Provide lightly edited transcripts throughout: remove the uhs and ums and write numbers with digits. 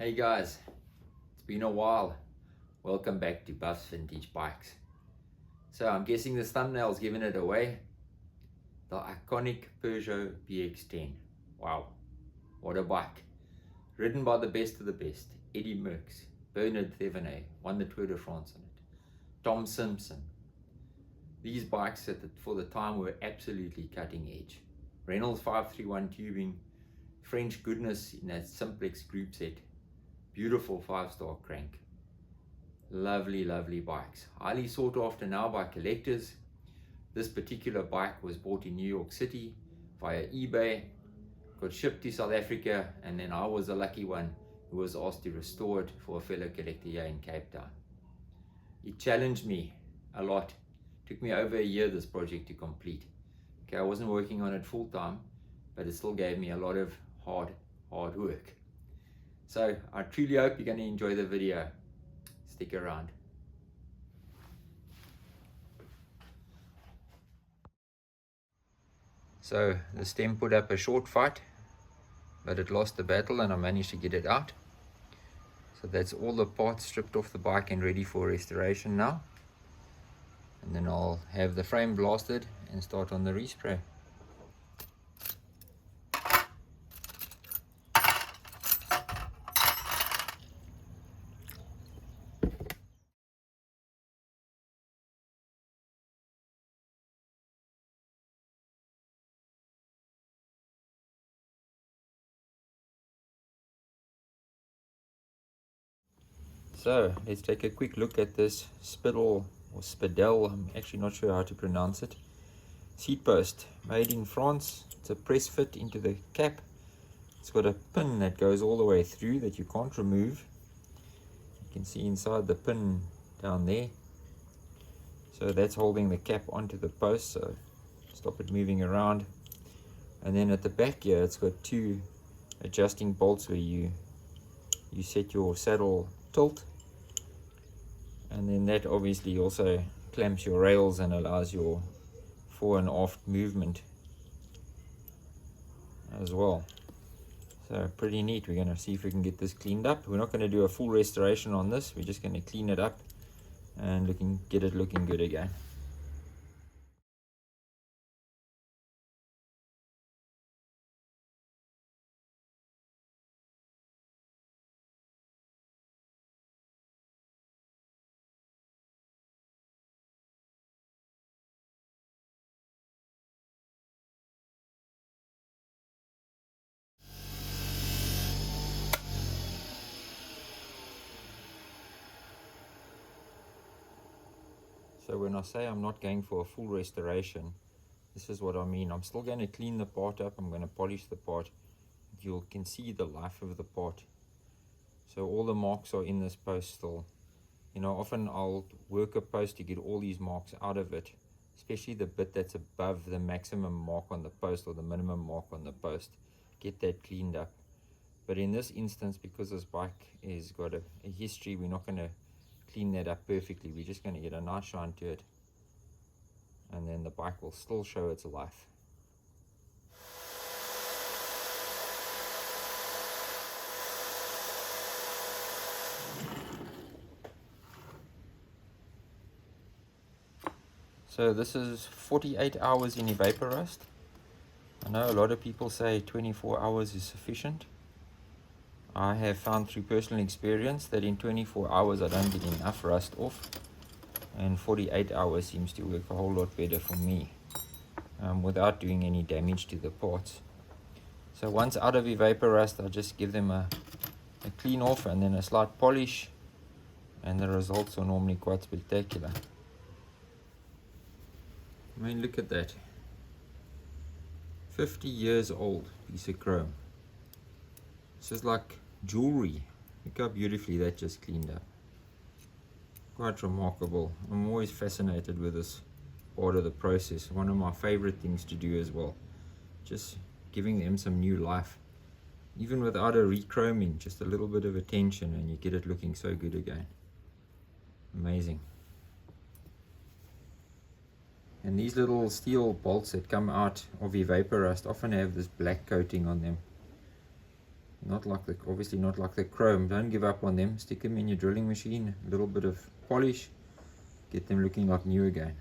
Hey guys, it's been a while. Welcome back to Buff's Vintage Bikes. So I'm guessing this thumbnail's giving it away. The iconic Peugeot PX10. Wow, what a bike. Ridden by the best of the best. Eddy Merckx, Bernard Thévenet, won the Tour de France on it. Tom Simpson. These bikes for the time were absolutely cutting edge. Reynolds 531 tubing, French goodness in that Simplex group set. Beautiful 5-star crank. Lovely, lovely bikes. Highly sought after now by collectors. This particular bike was bought in New York City via eBay, got shipped to South Africa, and then I was the lucky one who was asked to restore it for a fellow collector here in Cape Town. It challenged me a lot. It took me over a year this project to complete. Okay, I wasn't working on it full time, but it still gave me a lot of hard work. So I truly hope you're going to enjoy the video. Stick around. So the stem put up a short fight, but it lost the battle and I managed to get it out. So that's all the parts stripped off the bike and ready for restoration now. And then I'll have the frame blasted and start on the respray. So let's take a quick look at this spindle or spindle, I'm actually not sure how to pronounce it. Seat post, made in France. It's a press fit into the cap. It's got a pin that goes all the way through that you can't remove. You can see inside the pin down there. So that's holding the cap onto the post, so stop it moving around. And then at the back here, it's got two adjusting bolts where you set your saddle tilt. And then that obviously also clamps your rails and allows your fore and aft movement as well. So pretty neat. We're going to see if we can get this cleaned up. We're not going to do a full restoration on this. We're just going to clean it up and get it looking good again. So when I say I'm not going for a full restoration, this is what I mean. I'm still going to clean the part up. I'm going to polish the part. You can see the life of the part. So all the marks are in this post still. You know, often I'll work a post to get all these marks out of it, especially the bit that's above the maximum mark on the post or the minimum mark on the post. Get that cleaned up. But in this instance, because this bike has got a history, we're not going to clean that up perfectly. We're just going to get a nice shine to it, and then the bike will still show its life. So this is 48 hours in evaporust. I know a lot of people say 24 hours is sufficient. I have found through personal experience that in 24 hours I don't get enough rust off, and 48 hours seems to work a whole lot better for me, without doing any damage to the parts. So once out of evaporust, I just give them a clean off and then a slight polish, and the results are normally quite spectacular. I mean, look at that. 50 years old piece of chrome. This is like jewelry. Look how beautifully that just cleaned up. Quite remarkable. I'm always fascinated with this part of the process. One of my favorite things to do as well. Just giving them some new life. Even without a re-chroming, just a little bit of attention and you get it looking so good again. Amazing. And these little steel bolts that come out of evaporust often have this black coating on them. Not like the, obviously not like the chrome. Don't give up on them. Stick them in your drilling machine, a little bit of polish, get them looking like new again.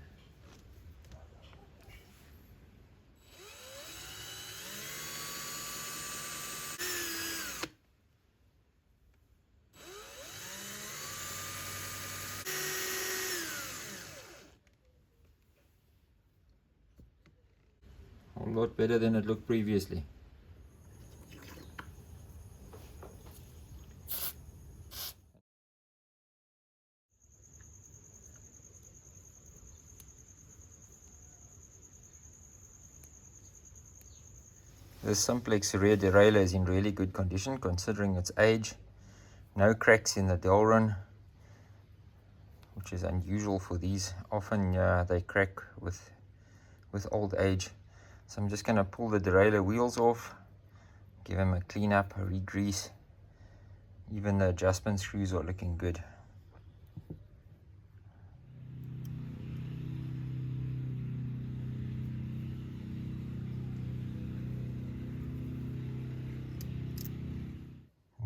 A lot better than it looked previously. This Simplex rear derailleur is in really good condition considering its age. No cracks in the delrin, which is unusual for these. Often they crack with old age. So I'm just going to pull the derailleur wheels off, give them a clean up, a re-grease. Even the adjustment screws are looking good.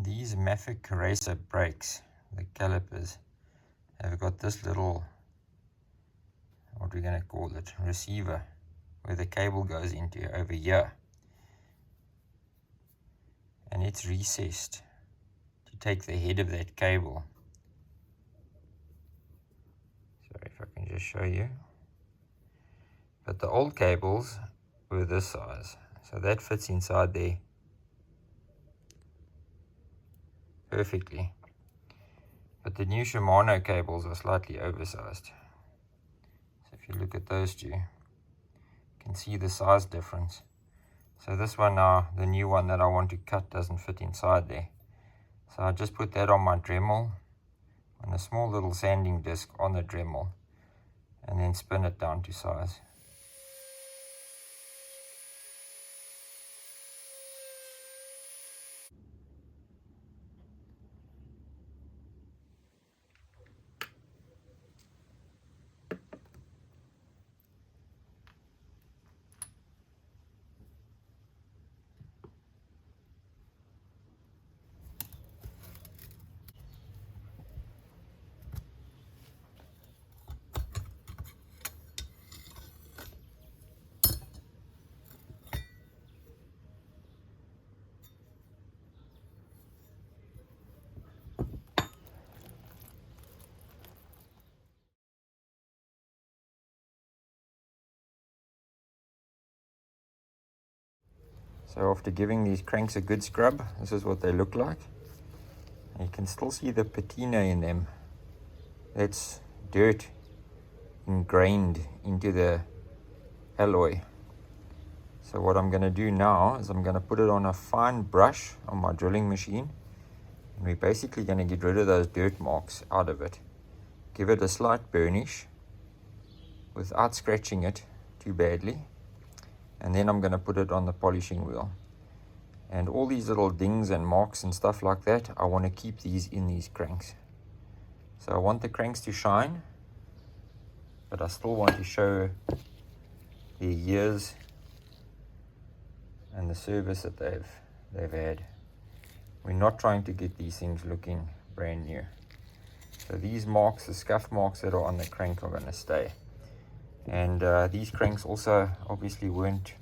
These Mafac racer brakes, the calipers, have got this little, what we're going to call it, receiver, where the cable goes into over here. And it's recessed to take the head of that cable. So if I can just show you. But the old cables were this size, so that fits inside there perfectly. But the new Shimano cables are slightly oversized. So if you look at those two, you can see the size difference. So this one now, the new one that I want to cut, doesn't fit inside there. So I just put that on my Dremel, on a small little sanding disc on the Dremel, and then spin it down to size. So after giving these cranks a good scrub, this is what they look like. And you can still see the patina in them. That's dirt ingrained into the alloy. So what I'm going to do now is I'm going to put it on a fine brush on my drilling machine. And we're basically going to get rid of those dirt marks out of it. Give it a slight burnish without scratching it too badly. And then I'm going to put it on the polishing wheel. And all these little dings and marks and stuff like that, I want to keep these in these cranks. So I want the cranks to shine, but I still want to show the years and the service that they've had. We're not trying to get these things looking brand new. So these marks, the scuff marks that are on the crank, are going to stay. And these cranks also obviously weren't,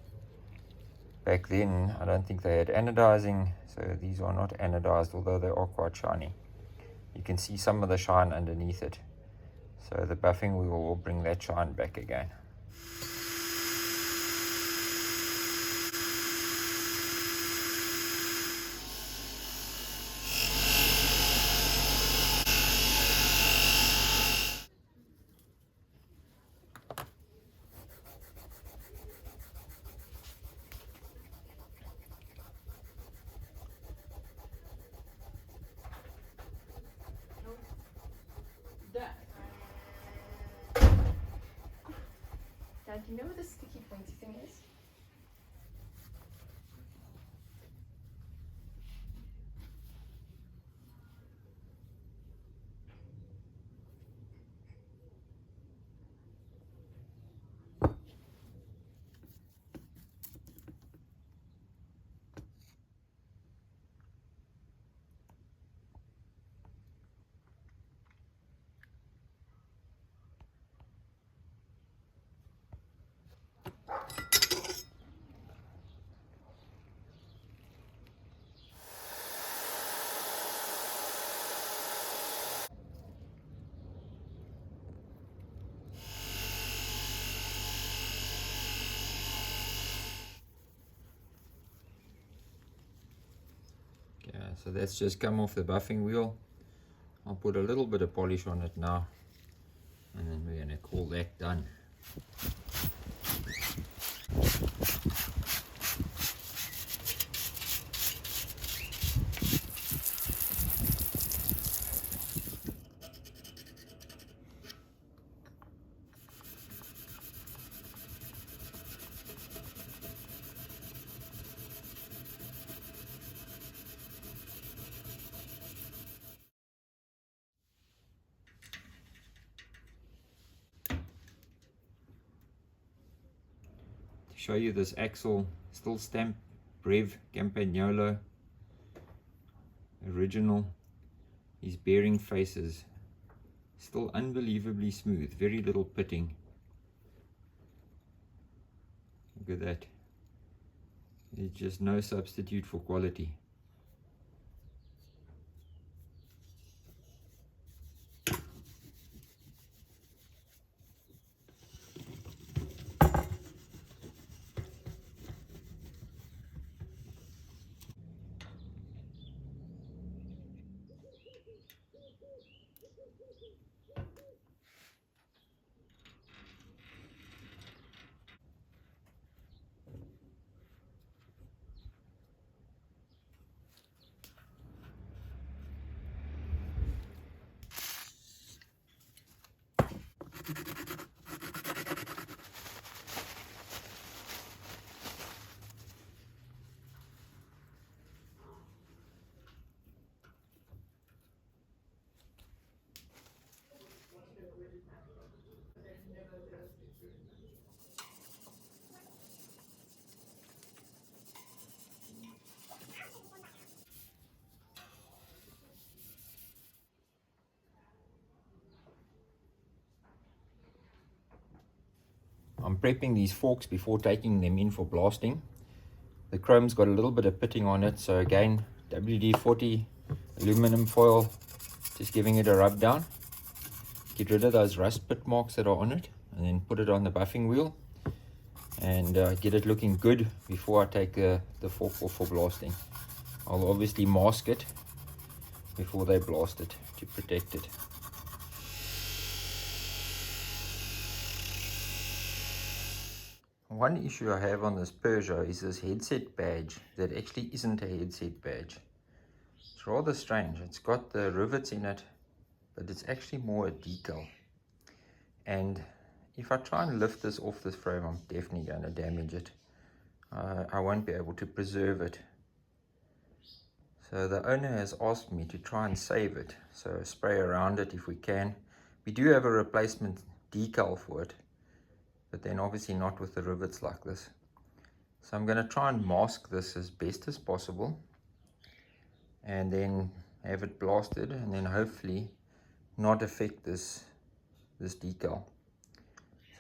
back then, I don't think they had anodizing, so these are not anodized, although they are quite shiny. You can see some of the shine underneath it. So the buffing wheel will bring that shine back again. Dad, do you know what this sticky pointy thing is? So that's just come off the buffing wheel. I'll put a little bit of polish on it now, and then we're going to call that done. Show you this axle, still stamped Mafac Campagnolo original. These bearing faces still unbelievably smooth, very little pitting. Look at that. There's just no substitute for quality. I'm prepping these forks before taking them in for blasting. The chrome's got a little bit of pitting on it, so again, WD-40 aluminum foil, just giving it a rub down. Get rid of those rust pit marks that are on it, and then put it on the buffing wheel and get it looking good before I take the fork off for blasting. I'll obviously mask it before they blast it to protect it. One issue I have on this Peugeot is this headset badge that actually isn't a headset badge. It's rather strange. It's got the rivets in it, but it's actually more a decal. And if I try and lift this off this frame, I'm definitely going to damage it. I won't be able to preserve it. So the owner has asked me to try and save it, so spray around it if we can. We do have a replacement decal for it, but then obviously not with the rivets like this. So I'm going to try and mask this as best as possible, and then have it blasted, and then hopefully not affect this decal.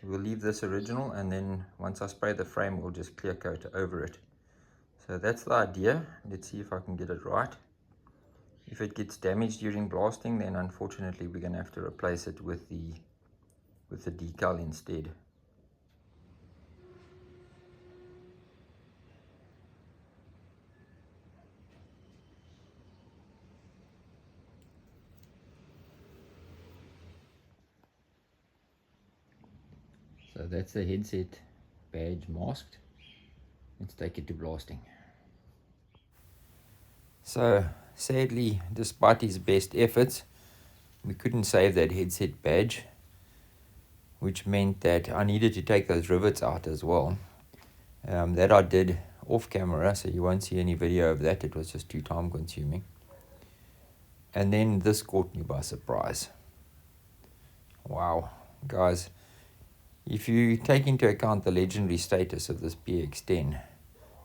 So we'll leave this original, and then once I spray the frame, we'll just clear coat over it. So that's the idea. Let's see if I can get it right. If it gets damaged during blasting, then unfortunately we're going to have to replace it with the decal instead. So that's the headset badge masked. Let's take it to blasting. So sadly, despite his best efforts, we couldn't save that headset badge, which meant that I needed to take those rivets out as well. That I did off camera, so you won't see any video of that. It was just too time consuming. And then this caught me by surprise. Wow, guys, if you take into account the legendary status of this PX10,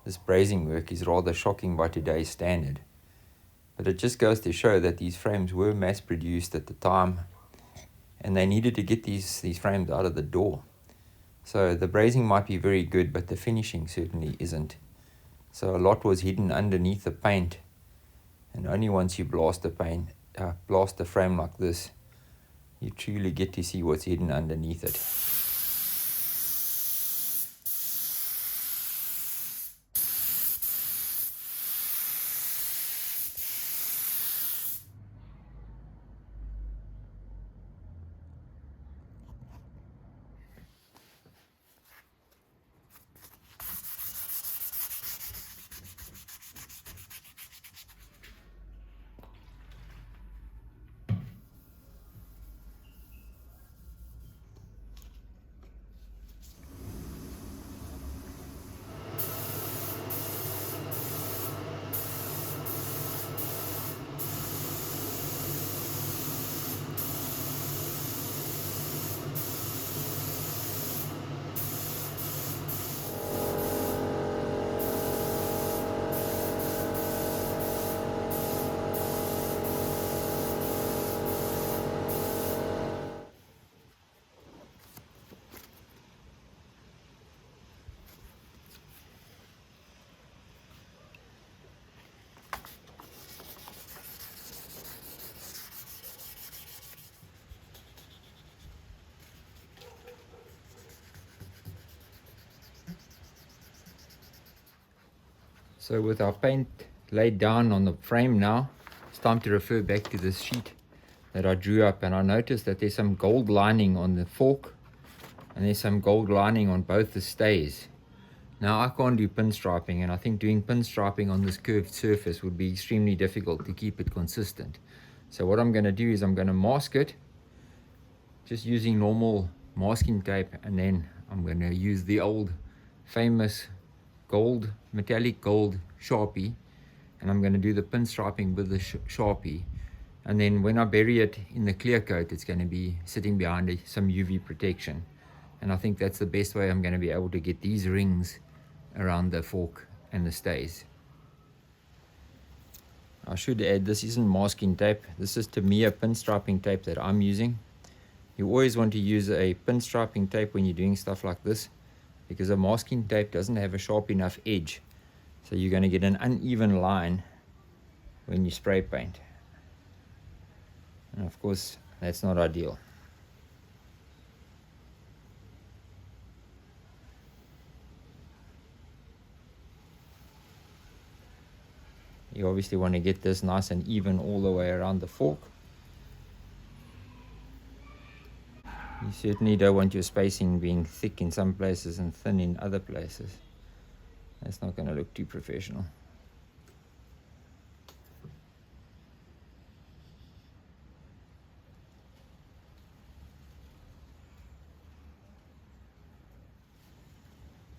this brazing work is rather shocking by today's standard. But it just goes to show that these frames were mass produced at the time, and they needed to get these frames out of the door. So the brazing might be very good, but the finishing certainly isn't. So a lot was hidden underneath the paint, and only once you blast the frame like this, you truly get to see what's hidden underneath it. So with our paint laid down on the frame now, it's time to refer back to this sheet that I drew up, and I noticed that there's some gold lining on the fork and there's some gold lining on both the stays. Now I can't do pinstriping, and I think doing pinstriping on this curved surface would be extremely difficult to keep it consistent. So what I'm going to do is I'm going to mask it just using normal masking tape, and then I'm going to use the old famous gold, metallic gold Sharpie, and I'm going to do the pinstriping with the Sharpie. And then when I bury it in the clear coat, it's going to be sitting behind some UV protection. And I think that's the best way I'm going to be able to get these rings around the fork and the stays. I should add, this isn't masking tape. This is Tamiya pinstriping tape that I'm using. You always want to use a pinstriping tape when you're doing stuff like this, because a masking tape doesn't have a sharp enough edge. So you're going to get an uneven line when you spray paint. And of course, that's not ideal. You obviously want to get this nice and even all the way around the fork. You certainly don't want your spacing being thick in some places and thin in other places. That's not going to look too professional.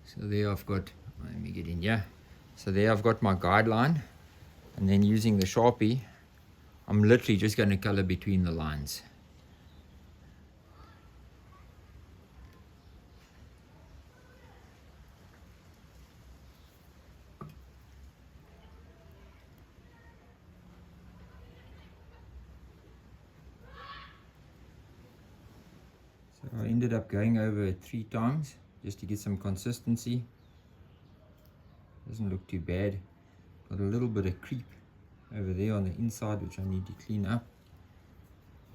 So there I've got, let me get in here. So there I've got my guideline, and then using the Sharpie, I'm literally just going to color between the lines. So I ended up going over it 3 times just to get some consistency. Doesn't look too bad. Got a little bit of creep over there on the inside which I need to clean up,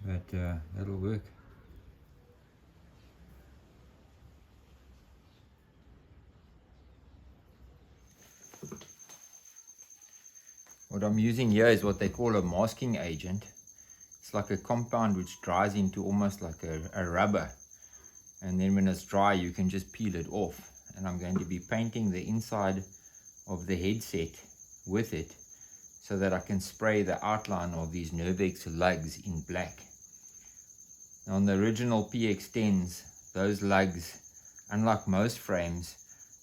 but that'll work. What I'm using here is what they call a masking agent. It's like a compound which dries into almost like a rubber, and then when it's dry you can just peel it off. And I'm going to be painting the inside of the headset with it so that I can spray the outline of these Nervex lugs in black. Now, on the original PX10s, those lugs, unlike most frames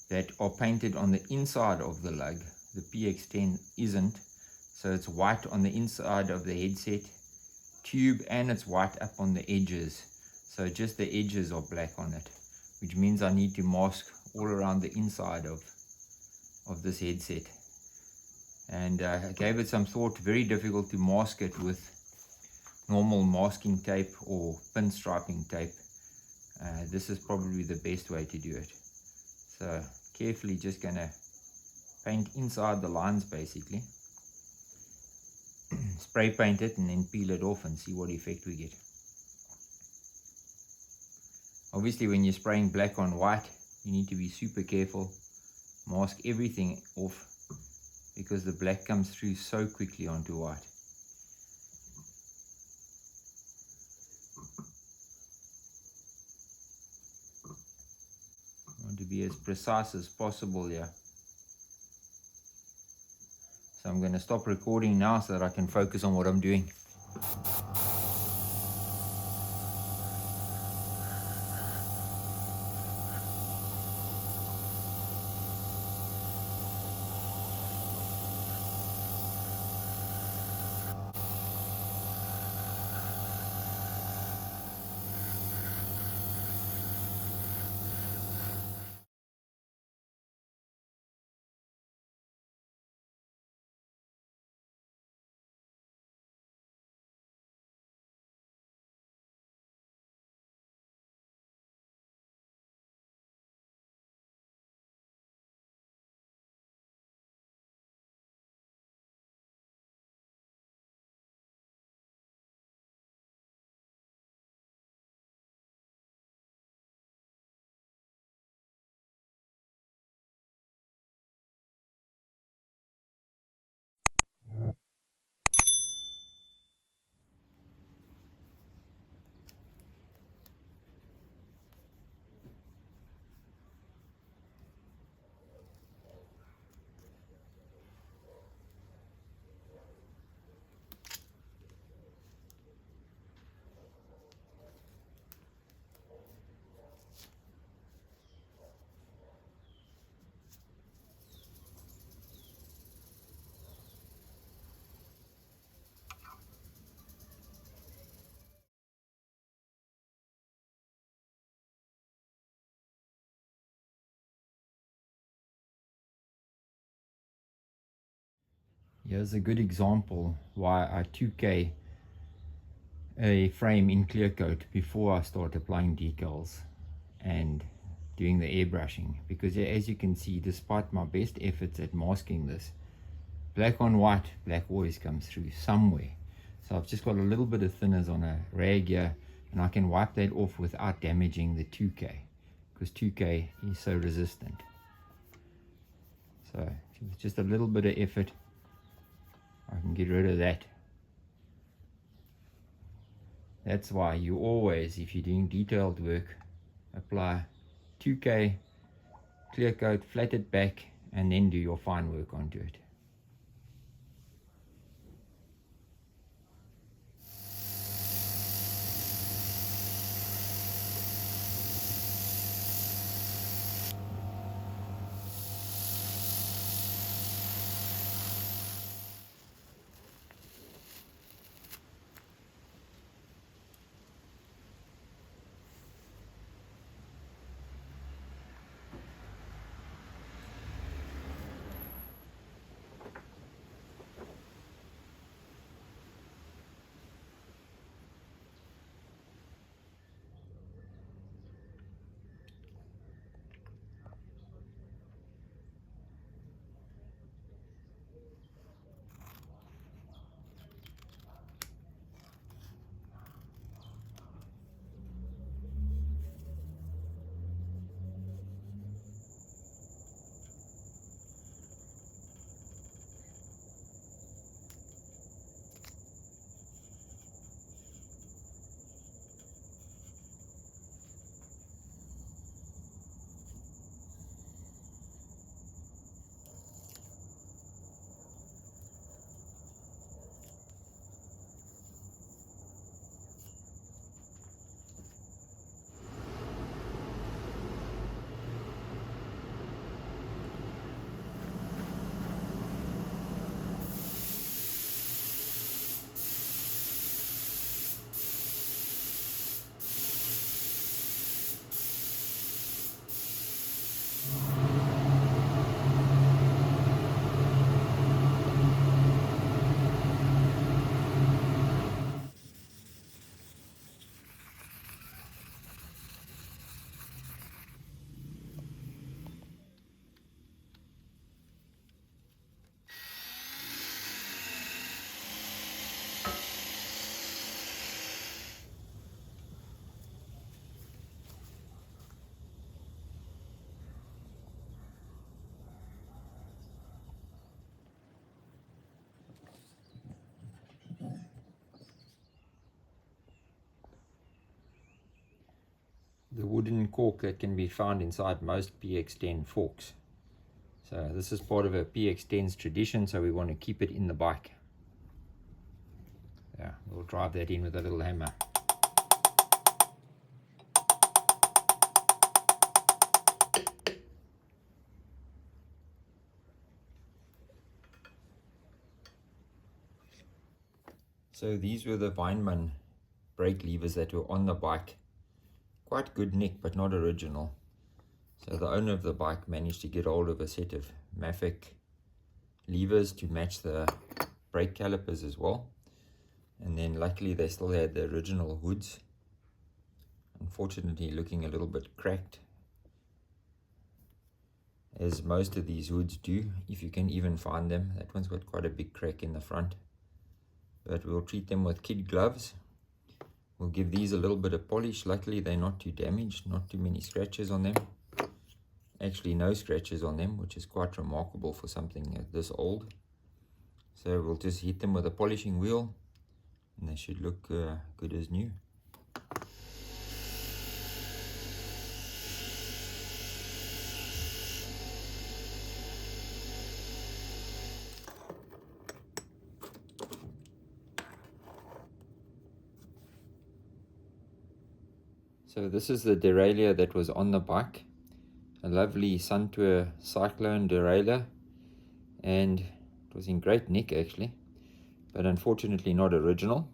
that are painted on the inside of the lug, the PX10 isn't. So it's white on the inside of the headset tube, and it's white up on the edges. So just the edges are black on it, which means I need to mask all around the inside of this headset. And I gave it some thought. Very difficult to mask it with normal masking tape or pinstriping tape. This is probably the best way to do it. So carefully just gonna paint inside the lines basically. Spray paint it and then peel it off and see what effect we get. Obviously when you're spraying black on white, you need to be super careful. Mask everything off because the black comes through so quickly onto white. I want to be as precise as possible here. So I'm going to stop recording now so that I can focus on what I'm doing. Here's a good example why I 2K a frame in clear coat before I start applying decals and doing the airbrushing, because as you can see, despite my best efforts at masking this, black on white, black always comes through somewhere. So I've just got a little bit of thinners on a rag here, and I can wipe that off without damaging the 2K, because 2K is so resistant. So with just a little bit of effort, I can get rid of that. That's why you always, if you're doing detailed work, apply 2K, clear coat, flat it back, and then do your fine work onto it. The wooden cork that can be found inside most PX10 forks. So this is part of a PX10's tradition, so we want to keep it in the bike. Yeah, we'll drive that in with a little hammer. So these were the Weinmann brake levers that were on the bike. Quite good nick, but not original. So the owner of the bike managed to get hold of a set of Mafac levers to match the brake calipers as well. And then luckily they still had the original hoods. Unfortunately looking a little bit cracked, as most of these hoods do, if you can even find them. That one's got quite a big crack in the front. But we'll treat them with kid gloves. We'll give these a little bit of polish. Luckily they're not too damaged, not too many scratches on them. Actually no scratches on them, which is quite remarkable for something this old. So we'll just hit them with a polishing wheel and they should look good as new. So this is the derailleur that was on the bike, a lovely Suntour Cyclone derailleur, and it was in great nick actually, but unfortunately not original.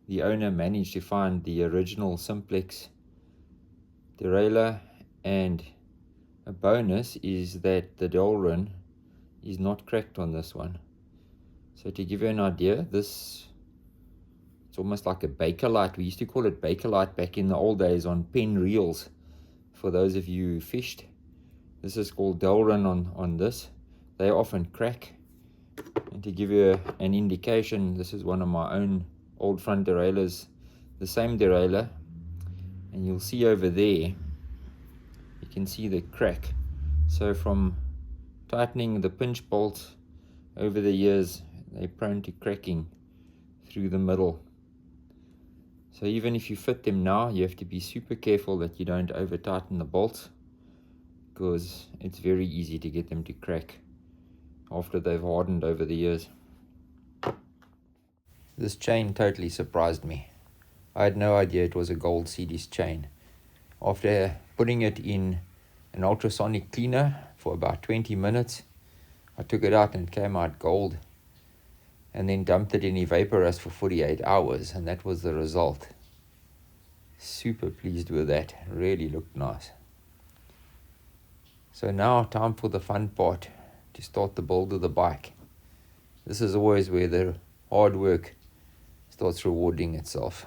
The owner managed to find the original Simplex derailleur, and a bonus is that the Delrin is not cracked on this one. So to give you an idea, it's almost like a Bakelite. We used to call it Bakelite back in the old days on pen reels, for those of you who fished. This is called Delrin on this. They often crack. And to give you an indication, this is one of my own old front derailleurs, the same derailleur, and you'll see over there, you can see the crack. So from tightening the pinch bolts over the years, they're prone to cracking through the middle. So even if you fit them now, you have to be super careful that you don't over tighten the bolts, because it's very easy to get them to crack after they've hardened over the years. This chain totally surprised me. I had no idea it was a gold Cedis chain. After putting it in an ultrasonic cleaner for about 20 minutes, I took it out and it came out gold, and then dumped it in evaporus for 48 hours, and that was the result. Super pleased with that. Really looked nice. So now time for the fun part, to start the build of the bike. This is always where the hard work starts rewarding itself.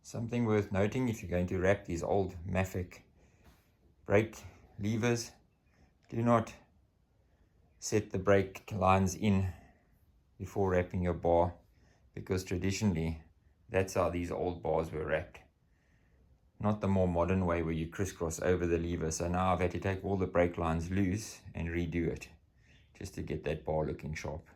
Something worth noting, if you're going to wrap these old Mafac brake levers, do not set the brake lines in before wrapping your bar. because traditionally that's how these old bars were wrapped. Not the more modern way where you crisscross over the lever. So now I've had to take all the brake lines loose and redo it just to get that bar looking sharp.